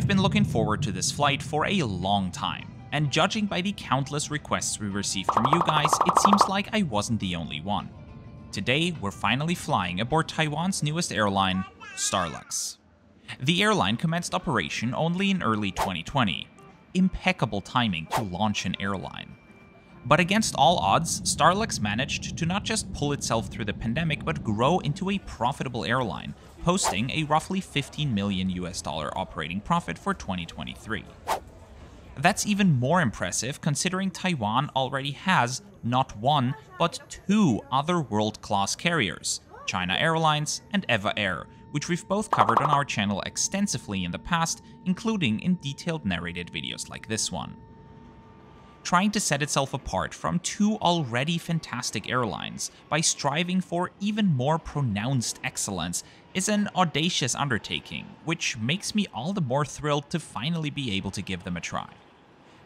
I've been looking forward to this flight for a long time, and judging by the countless requests we received from you guys, it seems like I wasn't the only one. Today, we're finally flying aboard Taiwan's newest airline, Starlux. The airline commenced operation only in early 2020. Impeccable timing to launch an airline. But against all odds, Starlux managed to not just pull itself through the pandemic, but grow into a profitable airline, posting a roughly $15 million operating profit for 2023. That's even more impressive considering Taiwan already has not one, but two other world-class carriers, China Airlines and EVA Air, which we've both covered on our channel extensively in the past, including in detailed narrated videos like this one. Trying to set itself apart from two already fantastic airlines by striving for even more pronounced excellence is an audacious undertaking, which makes me all the more thrilled to finally be able to give them a try.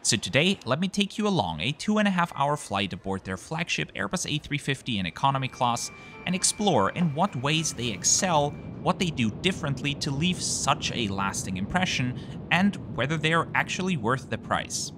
So today, let me take you along a 2.5-hour flight aboard their flagship Airbus A350 in economy class and explore in what ways they excel, what they do differently to leave such a lasting impression, and whether they are actually worth the price.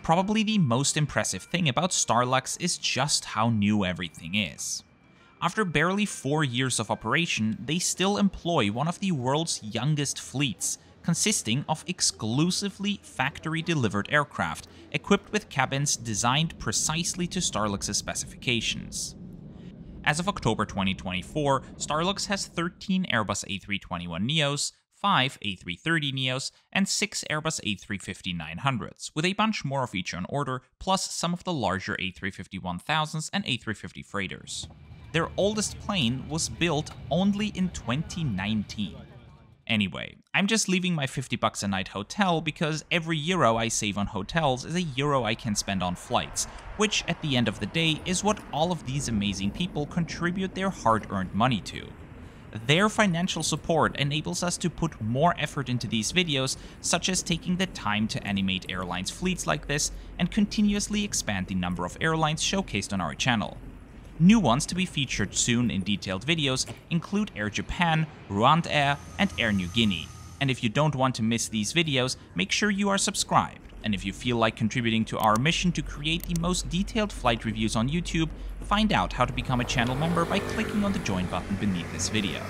Probably the most impressive thing about Starlux is just how new everything is. After barely 4 years of operation, they still employ one of the world's youngest fleets, consisting of exclusively factory-delivered aircraft, equipped with cabins designed precisely to Starlux's specifications. As of October 2024, Starlux has 13 Airbus A321neos, 5 A330neos, and 6 Airbus A350-900s, with a bunch more of each on order, plus some of the larger A350-1000s and A350 freighters. Their oldest plane was built only in 2019. Anyway, I'm just leaving my $50 a night hotel because every euro I save on hotels is a euro I can spend on flights, which at the end of the day is what all of these amazing people contribute their hard-earned money to. Their financial support enables us to put more effort into these videos, such as taking the time to animate airlines' fleets like this and continuously expand the number of airlines showcased on our channel. New ones to be featured soon in detailed videos include Air Japan, Rwandair, and Air Niugini. And if you don't want to miss these videos, make sure you are subscribed. And if you feel like contributing to our mission to create the most detailed flight reviews on YouTube, find out how to become a channel member by clicking on the join button beneath this video.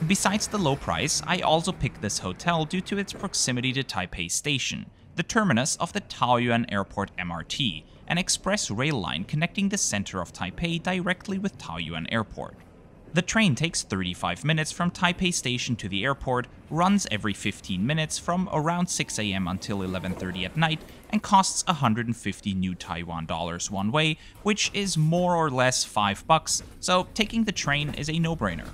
Besides the low price, I also picked this hotel due to its proximity to Taipei Station, the terminus of the Taoyuan Airport MRT, an express rail line connecting the center of Taipei directly with Taoyuan Airport. The train takes 35 minutes from Taipei Station to the airport, runs every 15 minutes from around 6 AM until 11:30 at night, and costs 150 new Taiwan dollars one way, which is more or less $5, so taking the train is a no-brainer.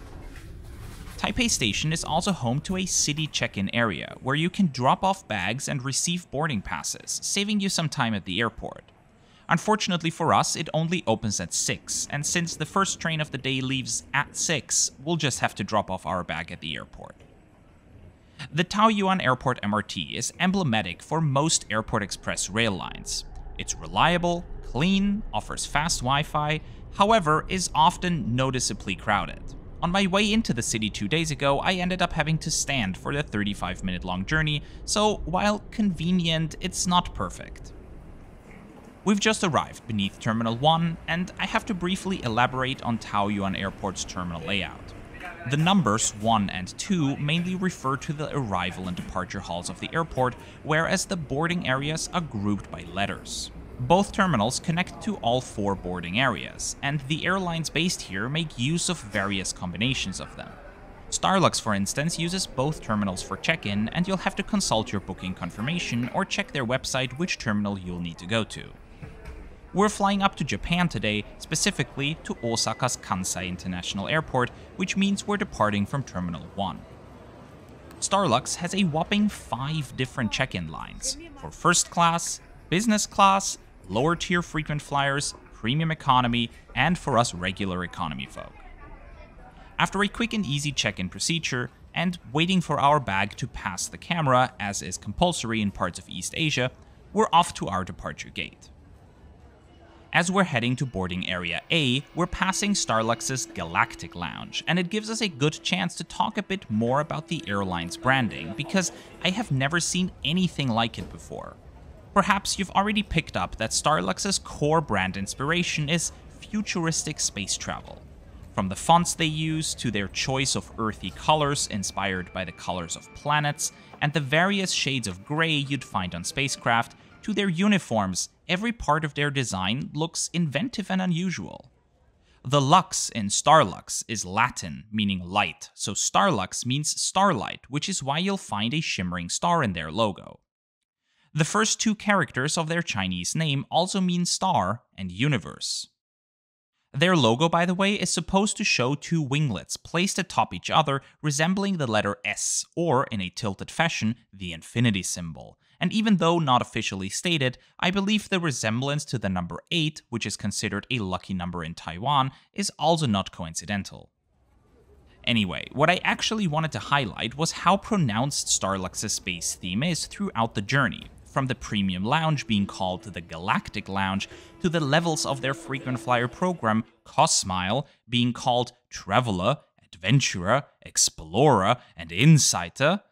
Taipei Station is also home to a city check-in area, where you can drop off bags and receive boarding passes, saving you some time at the airport. Unfortunately for us, it only opens at 6, and since the first train of the day leaves at 6, we'll just have to drop off our bag at the airport. The Taoyuan Airport MRT is emblematic for most Airport Express rail lines. It's reliable, clean, offers fast Wi-Fi, however, is often noticeably crowded. On my way into the city 2 days ago, I ended up having to stand for the 35-minute long journey, so while convenient, it's not perfect. We've just arrived beneath Terminal 1, and I have to briefly elaborate on Taoyuan Airport's terminal layout. The numbers 1 and 2 mainly refer to the arrival and departure halls of the airport, whereas the boarding areas are grouped by letters. Both terminals connect to all 4 boarding areas, and the airlines based here make use of various combinations of them. Starlux, for instance, uses both terminals for check-in, and you'll have to consult your booking confirmation or check their website which terminal you'll need to go to. We're flying up to Japan today, specifically to Osaka's Kansai International Airport, which means we're departing from Terminal 1. Starlux has a whopping 5 different check-in lines for first class, business class, lower tier frequent flyers, premium economy, and for us regular economy folk. After a quick and easy check-in procedure, and waiting for our bag to pass the camera, as is compulsory in parts of East Asia, we're off to our departure gate. As we're heading to boarding area A, we're passing Starlux's Galactic Lounge, and it gives us a good chance to talk a bit more about the airline's branding, because I have never seen anything like it before. Perhaps you've already picked up that Starlux's core brand inspiration is futuristic space travel. From the fonts they use, to their choice of earthy colors inspired by the colors of planets, and the various shades of grey you'd find on spacecraft, to their uniforms, every part of their design looks inventive and unusual. The lux in Starlux is Latin, meaning light, so Starlux means starlight, which is why you'll find a shimmering star in their logo. The first two characters of their Chinese name also mean star and universe. Their logo, by the way, is supposed to show two winglets placed atop each other, resembling the letter S, or, in a tilted fashion, the infinity symbol. And even though not officially stated, I believe the resemblance to the number 8, which is considered a lucky number in Taiwan, is also not coincidental. Anyway, what I actually wanted to highlight was how pronounced Starlux's space theme is throughout the journey. From the premium lounge being called the Galactic Lounge, to the levels of their frequent flyer program, Cosmile, being called Traveler, Adventurer, Explorer, and Insider,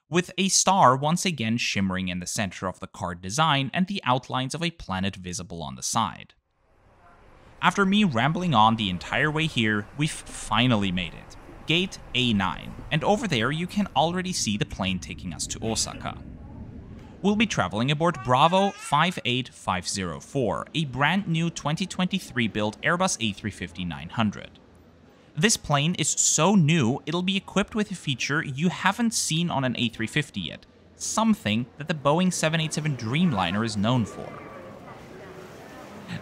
with a star once again shimmering in the center of the card design and the outlines of a planet visible on the side. After me rambling on the entire way here, we've finally made it. Gate A9, and over there you can already see the plane taking us to Osaka. We'll be traveling aboard Bravo 58504, a brand new 2023 built Airbus A350-900. This plane is so new, it'll be equipped with a feature you haven't seen on an A350 yet, something that the Boeing 787 Dreamliner is known for.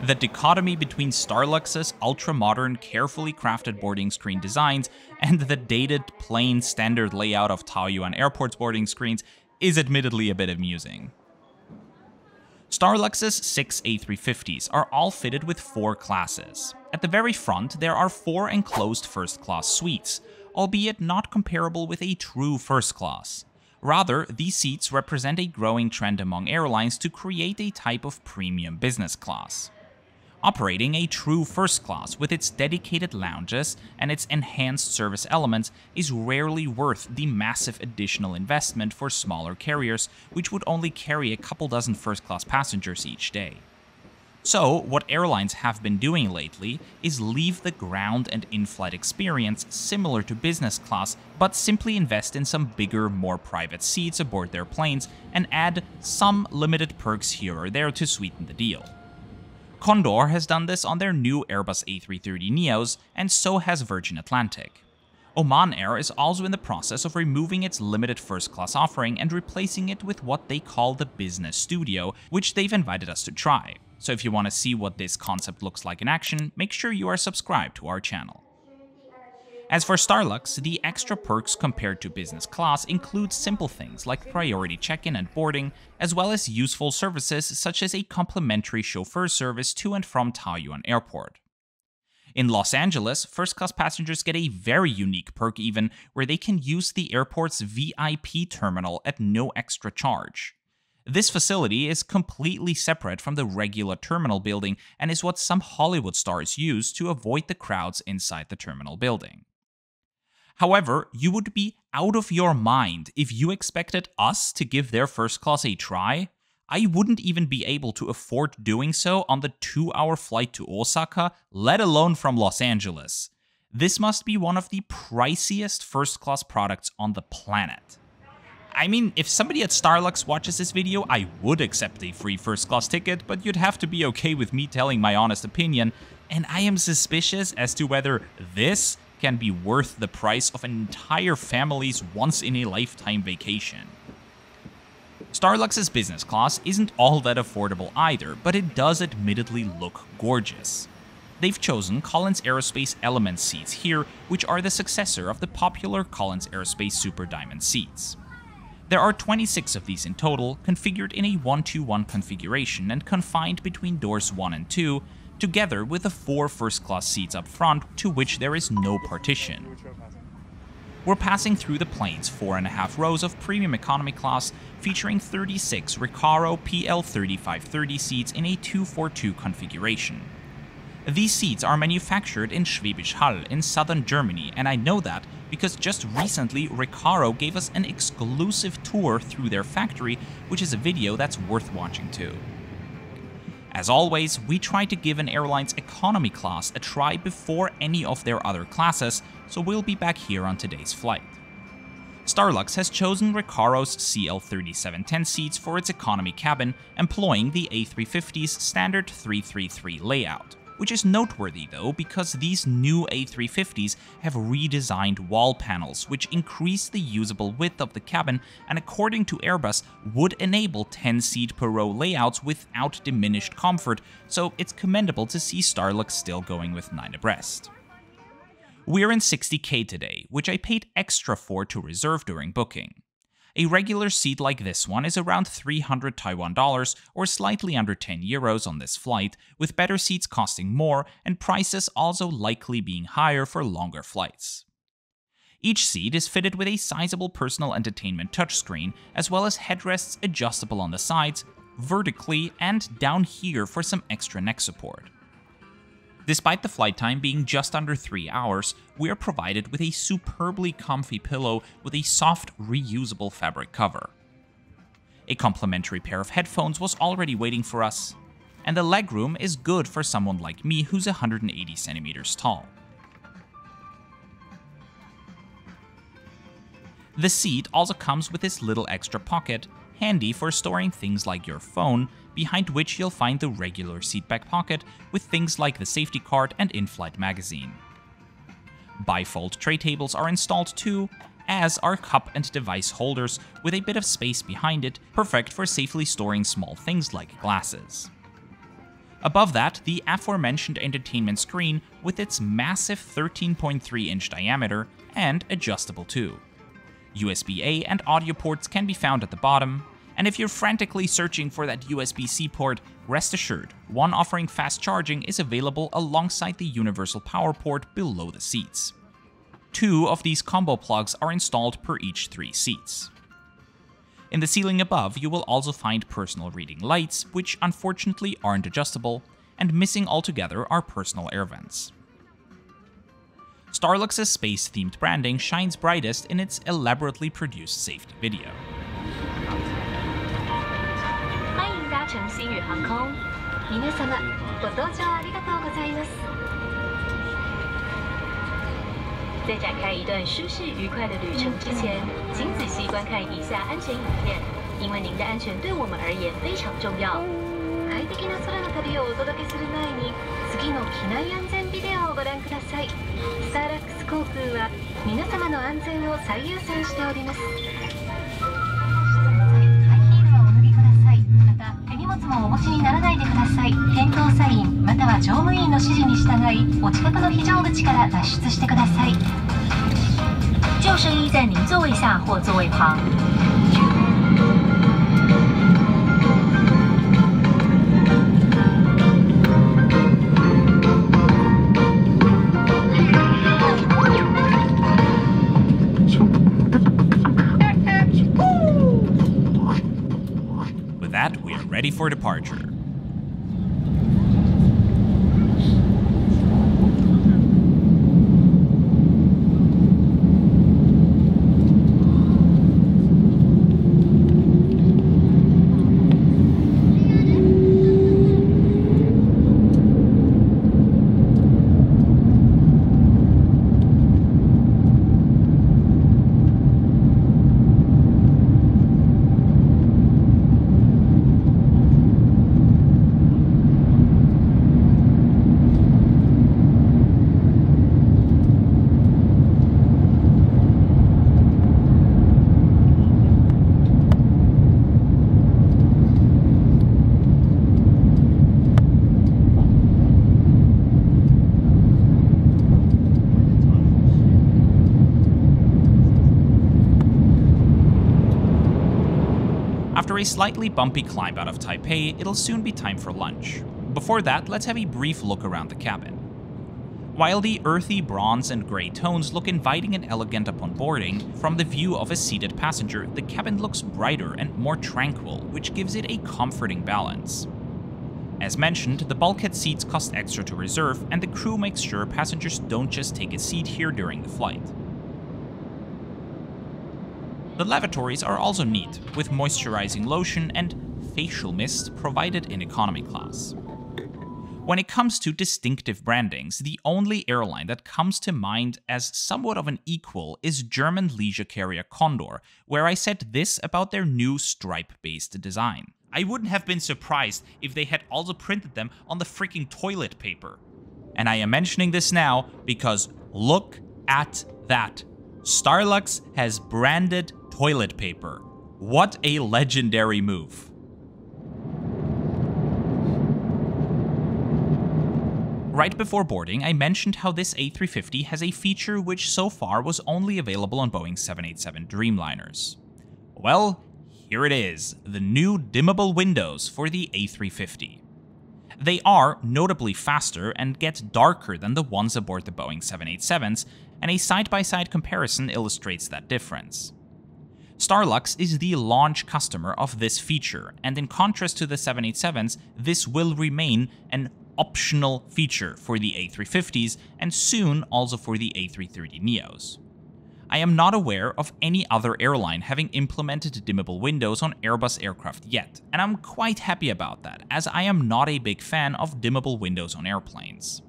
The dichotomy between Starlux's ultra-modern, carefully crafted boarding screen designs and the dated, plain, standard layout of Taoyuan airport's boarding screens is admittedly a bit amusing. Starlux's 6 A350s are all fitted with 4 classes. At the very front, there are 4 enclosed first-class suites, albeit not comparable with a true first class. Rather, these seats represent a growing trend among airlines to create a type of premium business class. Operating a true first class with its dedicated lounges and its enhanced service elements is rarely worth the massive additional investment for smaller carriers, which would only carry a couple dozen first-class passengers each day. So, what airlines have been doing lately is leave the ground and in-flight experience similar to business class, but simply invest in some bigger, more private seats aboard their planes and add some limited perks here or there to sweeten the deal. Condor has done this on their new Airbus A330neos, and so has Virgin Atlantic. Oman Air is also in the process of removing its limited first-class offering and replacing it with what they call the Business Studio, which they've invited us to try. So if you want to see what this concept looks like in action, make sure you are subscribed to our channel. As for Starlux, the extra perks compared to business class include simple things like priority check-in and boarding, as well as useful services such as a complimentary chauffeur service to and from Taoyuan Airport. In Los Angeles, first-class passengers get a very unique perk even, where they can use the airport's VIP terminal at no extra charge. This facility is completely separate from the regular terminal building and is what some Hollywood stars use to avoid the crowds inside the terminal building. However, you would be out of your mind if you expected us to give their first class a try. I wouldn't even be able to afford doing so on the 2-hour flight to Osaka, let alone from Los Angeles. This must be one of the priciest first-class products on the planet. I mean, if somebody at Starlux watches this video, I would accept a free first-class ticket, but you'd have to be okay with me telling my honest opinion, and I am suspicious as to whether this can be worth the price of an entire family's once-in-a-lifetime vacation. Starlux's business class isn't all that affordable either, but it does admittedly look gorgeous. They've chosen Collins Aerospace Element seats here, which are the successor of the popular Collins Aerospace Super Diamond seats. There are 26 of these in total, configured in a 1-2-1 configuration and confined between doors 1 and 2, together with the 4 first-class seats up front, to which there is no partition. We're passing through the plane's 4.5 rows of premium economy class, featuring 36 Recaro PL3530 seats in a 2-4-2 configuration. These seats are manufactured in Schwäbisch Hall in southern Germany, and I know that because just recently Recaro gave us an exclusive tour through their factory, which is a video that's worth watching too. As always, we try to give an airline's economy class a try before any of their other classes, so we'll be back here on today's flight. Starlux has chosen Recaro's CL3710 seats for its economy cabin, employing the A350's standard 333 layout, which is noteworthy though because these new A350s have redesigned wall panels which increase the usable width of the cabin and, according to Airbus, would enable 10-seat per row layouts without diminished comfort, so it's commendable to see Starlux still going with 9 abreast. We're in 60K today, which I paid extra for to reserve during booking. A regular seat like this one is around 300 Taiwan dollars or slightly under 10 euros on this flight, with better seats costing more and prices also likely being higher for longer flights. Each seat is fitted with a sizable personal entertainment touchscreen, as well as headrests adjustable on the sides, vertically, and down here for some extra neck support. Despite the flight time being just under 3 hours, we are provided with a superbly comfy pillow with a soft, reusable fabric cover. A complimentary pair of headphones was already waiting for us, and the legroom is good for someone like me who's 180 centimeters tall. The seat also comes with this little extra pocket, handy for storing things like your phone, behind which you'll find the regular seatback pocket with things like the safety card and in-flight magazine. Bifold tray tables are installed too, as are cup and device holders with a bit of space behind it, perfect for safely storing small things like glasses. Above that, the aforementioned entertainment screen with its massive 13.3-inch diameter and adjustable too. USB-A and audio ports can be found at the bottom, and if you're frantically searching for that USB-C port, rest assured, one offering fast charging is available alongside the universal power port below the seats. 2 of these combo plugs are installed per each 3 seats. In the ceiling above, you will also find personal reading lights, which unfortunately aren't adjustable, and missing altogether are personal air vents. Starlux's space-themed branding shines brightest in its elaborately produced safety video. 欢迎搭乘星宇航空，皆様ご搭乗ありがとうございます。在展开一段舒适愉快的旅程之前，请仔细观看以下安全影片，因为您的安全对我们而言非常重要。快適な空の旅をお届けする前に、次の機内安全ビデオをご覧ください。スターラックス航空は皆様の安全を最優先しております。 もお持ちにならないでください。店頭サインまたは乗務員の指示に従い、お近くの非常口から脱出してください。救生衣在您座位下或座位旁。With that, we are ready for departure. a slightly bumpy climb out of Taipei, it'll soon be time for lunch. Before that, let's have a brief look around the cabin. While the earthy bronze and grey tones look inviting and elegant upon boarding, from the view of a seated passenger, the cabin looks brighter and more tranquil, which gives it a comforting balance. As mentioned, the bulkhead seats cost extra to reserve, and the crew makes sure passengers don't just take a seat here during the flight. The lavatories are also neat, with moisturizing lotion and facial mist provided in economy class. When it comes to distinctive brandings, the only airline that comes to mind as somewhat of an equal is German leisure carrier Condor, where I said this about their new stripe-based design. I wouldn't have been surprised if they had also printed them on the freaking toilet paper. And I am mentioning this now because look at that. Starlux has branded toilet paper. What a legendary move. Right before boarding, I mentioned how this A350 has a feature which so far was only available on Boeing 787 Dreamliners. Well, here it is, the new dimmable windows for the A350. They are notably faster and get darker than the ones aboard the Boeing 787s, and a side-by-side comparison illustrates that difference. Starlux is the launch customer of this feature, and in contrast to the 787s, this will remain an optional feature for the A350s and soon also for the A330neos. I am not aware of any other airline having implemented dimmable windows on Airbus aircraft yet, and I'm quite happy about that, as I am not a big fan of dimmable windows on airplanes.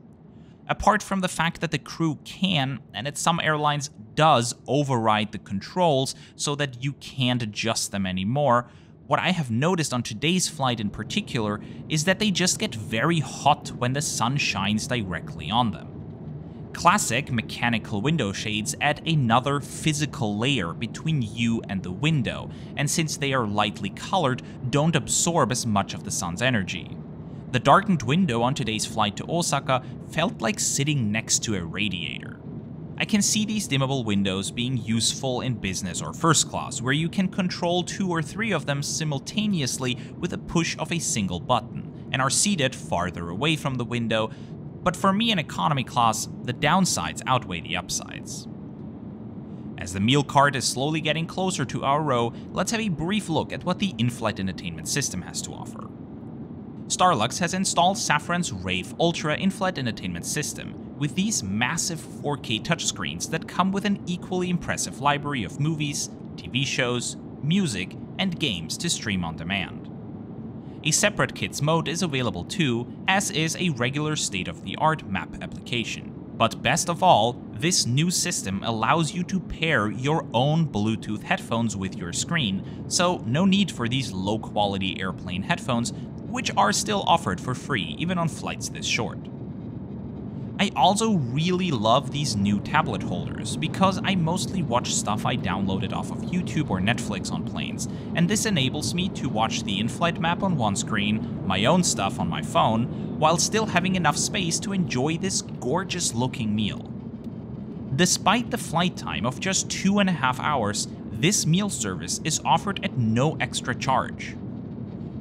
Apart from the fact that the crew can, and at some airlines does, override the controls so that you can't adjust them anymore, what I have noticed on today's flight in particular is that they just get very hot when the sun shines directly on them. Classic mechanical window shades add another physical layer between you and the window, and since they are lightly colored, don't absorb as much of the sun's energy. The darkened window on today's flight to Osaka felt like sitting next to a radiator. I can see these dimmable windows being useful in business or first class, where you can control 2 or 3 of them simultaneously with a push of a single button, and are seated farther away from the window, but for me in economy class, the downsides outweigh the upsides. As the meal cart is slowly getting closer to our row, let's have a brief look at what the Inflight Entertainment system has to offer. Starlux has installed Safran's Rave Ultra Inflight Entertainment system, with these massive 4K touchscreens that come with an equally impressive library of movies, TV shows, music, and games to stream on demand. A separate kids mode is available too, as is a regular state-of-the-art map application. But best of all, this new system allows you to pair your own Bluetooth headphones with your screen, so no need for these low-quality airplane headphones, which are still offered for free even on flights this short. I also really love these new tablet holders, because I mostly watch stuff I downloaded off of YouTube or Netflix on planes, and this enables me to watch the in-flight map on one screen, my own stuff on my phone, while still having enough space to enjoy this gorgeous looking meal. Despite the flight time of just 2.5 hours, this meal service is offered at no extra charge.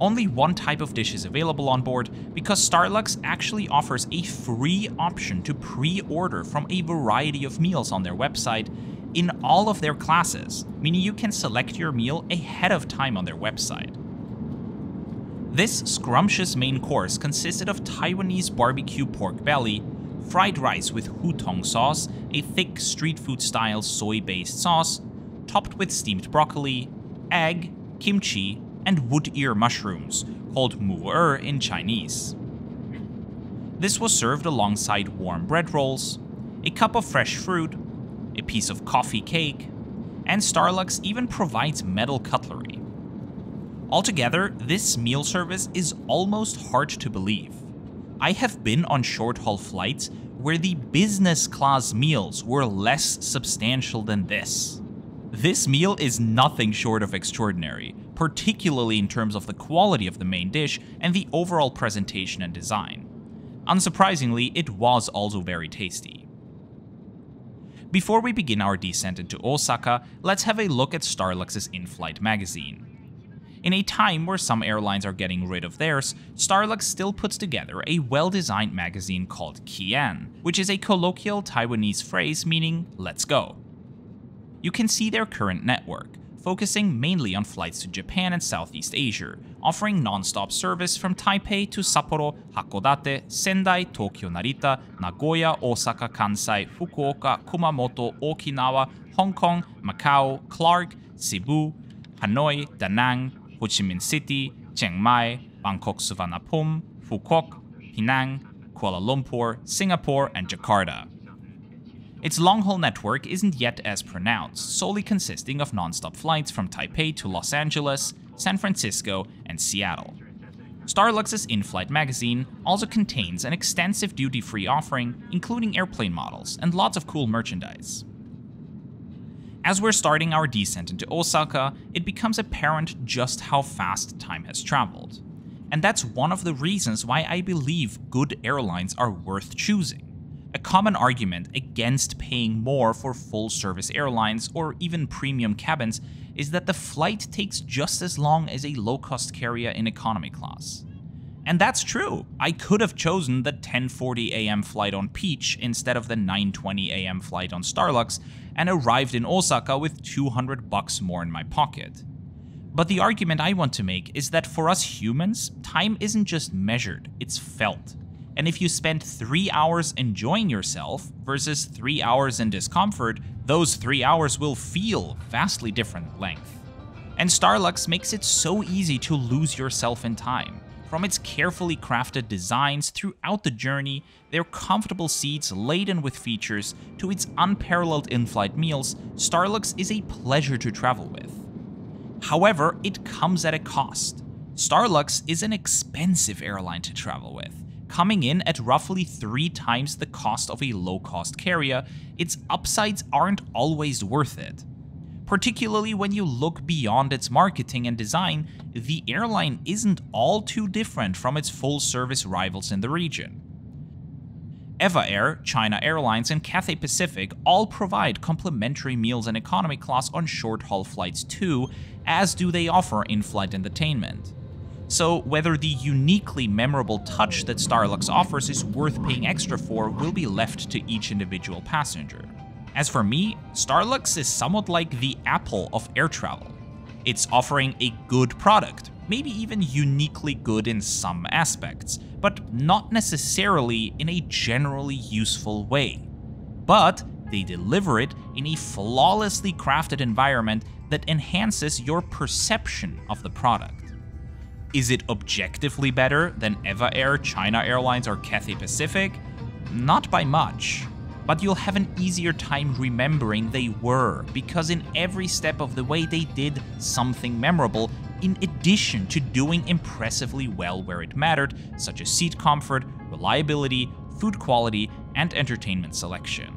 Only one type of dish is available on board, because Starlux actually offers a free option to pre-order from a variety of meals on their website in all of their classes, meaning you can select your meal ahead of time on their website. This scrumptious main course consisted of Taiwanese barbecue pork belly, fried rice with hutong sauce, a thick street food style soy-based sauce, topped with steamed broccoli, egg, kimchi, and wood ear mushrooms, called mu-er in Chinese. This was served alongside warm bread rolls, a cup of fresh fruit, a piece of coffee cake, and Starlux even provides metal cutlery. Altogether, this meal service is almost hard to believe. I have been on short-haul flights where the business class meals were less substantial than this. This meal is nothing short of extraordinary, particularly in terms of the quality of the main dish and the overall presentation and design. Unsurprisingly, it was also very tasty. Before we begin our descent into Osaka, let's have a look at Starlux's in-flight magazine. In a time where some airlines are getting rid of theirs, Starlux still puts together a well-designed magazine called Qian, which is a colloquial Taiwanese phrase meaning "let's go." You can see their current network, focusing mainly on flights to Japan and Southeast Asia, offering non-stop service from Taipei to Sapporo, Hakodate, Sendai, Tokyo Narita, Nagoya, Osaka Kansai, Fukuoka, Kumamoto, Okinawa, Hong Kong, Macau, Clark, Cebu, Hanoi, Da Nang, Ho Chi Minh City, Chiang Mai, Bangkok Suvarnabhumi, Phuket, Penang, Kuala Lumpur, Singapore, and Jakarta. Its long-haul network isn't yet as pronounced, solely consisting of non-stop flights from Taipei to Los Angeles, San Francisco, and Seattle. Starlux's in-flight magazine also contains an extensive duty-free offering, including airplane models and lots of cool merchandise. As we're starting our descent into Osaka, it becomes apparent just how fast time has traveled. And that's one of the reasons why I believe good airlines are worth choosing. A common argument against paying more for full-service airlines or even premium cabins is that the flight takes just as long as a low-cost carrier in economy class. And that's true. I could have chosen the 10:40 a.m. flight on Peach instead of the 9:20 a.m. flight on Starlux and arrived in Osaka with $200 more in my pocket. But the argument I want to make is that for us humans, time isn't just measured, it's felt. And if you spend 3 hours enjoying yourself versus 3 hours in discomfort, those 3 hours will feel vastly different length. And Starlux makes it so easy to lose yourself in time. From its carefully crafted designs throughout the journey, their comfortable seats laden with features, to its unparalleled in-flight meals, Starlux is a pleasure to travel with. However, it comes at a cost. Starlux is an expensive airline to travel with. Coming in at roughly 3 times the cost of a low-cost carrier, its upsides aren't always worth it. Particularly when you look beyond its marketing and design, the airline isn't all too different from its full-service rivals in the region. EVA Air, China Airlines, and Cathay Pacific all provide complimentary meals and economy class on short-haul flights too, as do they offer in-flight entertainment. So whether the uniquely memorable touch that Starlux offers is worth paying extra for will be left to each individual passenger. As for me, Starlux is somewhat like the Apple of air travel. It's offering a good product, maybe even uniquely good in some aspects, but not necessarily in a generally useful way. But they deliver it in a flawlessly crafted environment that enhances your perception of the product. Is it objectively better than EVA Air, China Airlines, or Cathay Pacific? Not by much. But you'll have an easier time remembering they were, because in every step of the way they did something memorable, in addition to doing impressively well where it mattered, such as seat comfort, reliability, food quality, and entertainment selection.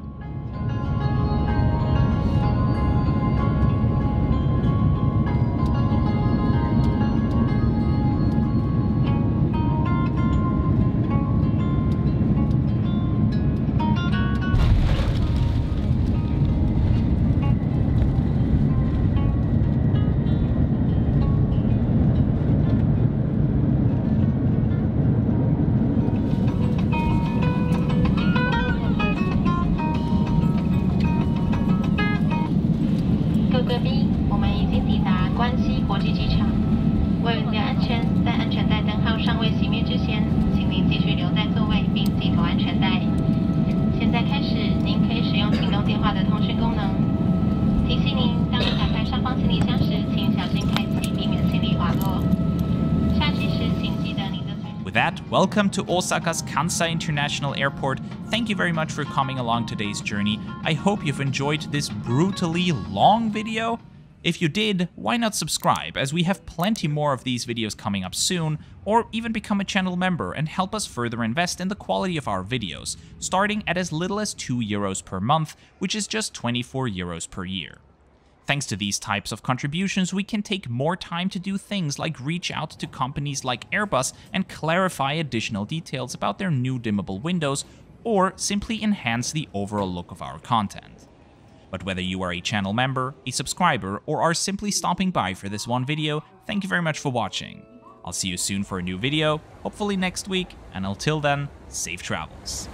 With that, welcome to Osaka's Kansai International Airport. Thank you very much for coming along today's journey. I hope you've enjoyed this brutally long video. If you did, why not subscribe, as we have plenty more of these videos coming up soon, or even become a channel member and help us further invest in the quality of our videos, starting at as little as €2 per month, which is just €24 per year. Thanks to these types of contributions, we can take more time to do things like reach out to companies like Airbus and clarify additional details about their new dimmable windows, or simply enhance the overall look of our content. But whether you are a channel member, a subscriber, or are simply stopping by for this one video, Thank you very much for watching. I'll see you soon for a new video, hopefully next week, and until then, safe travels.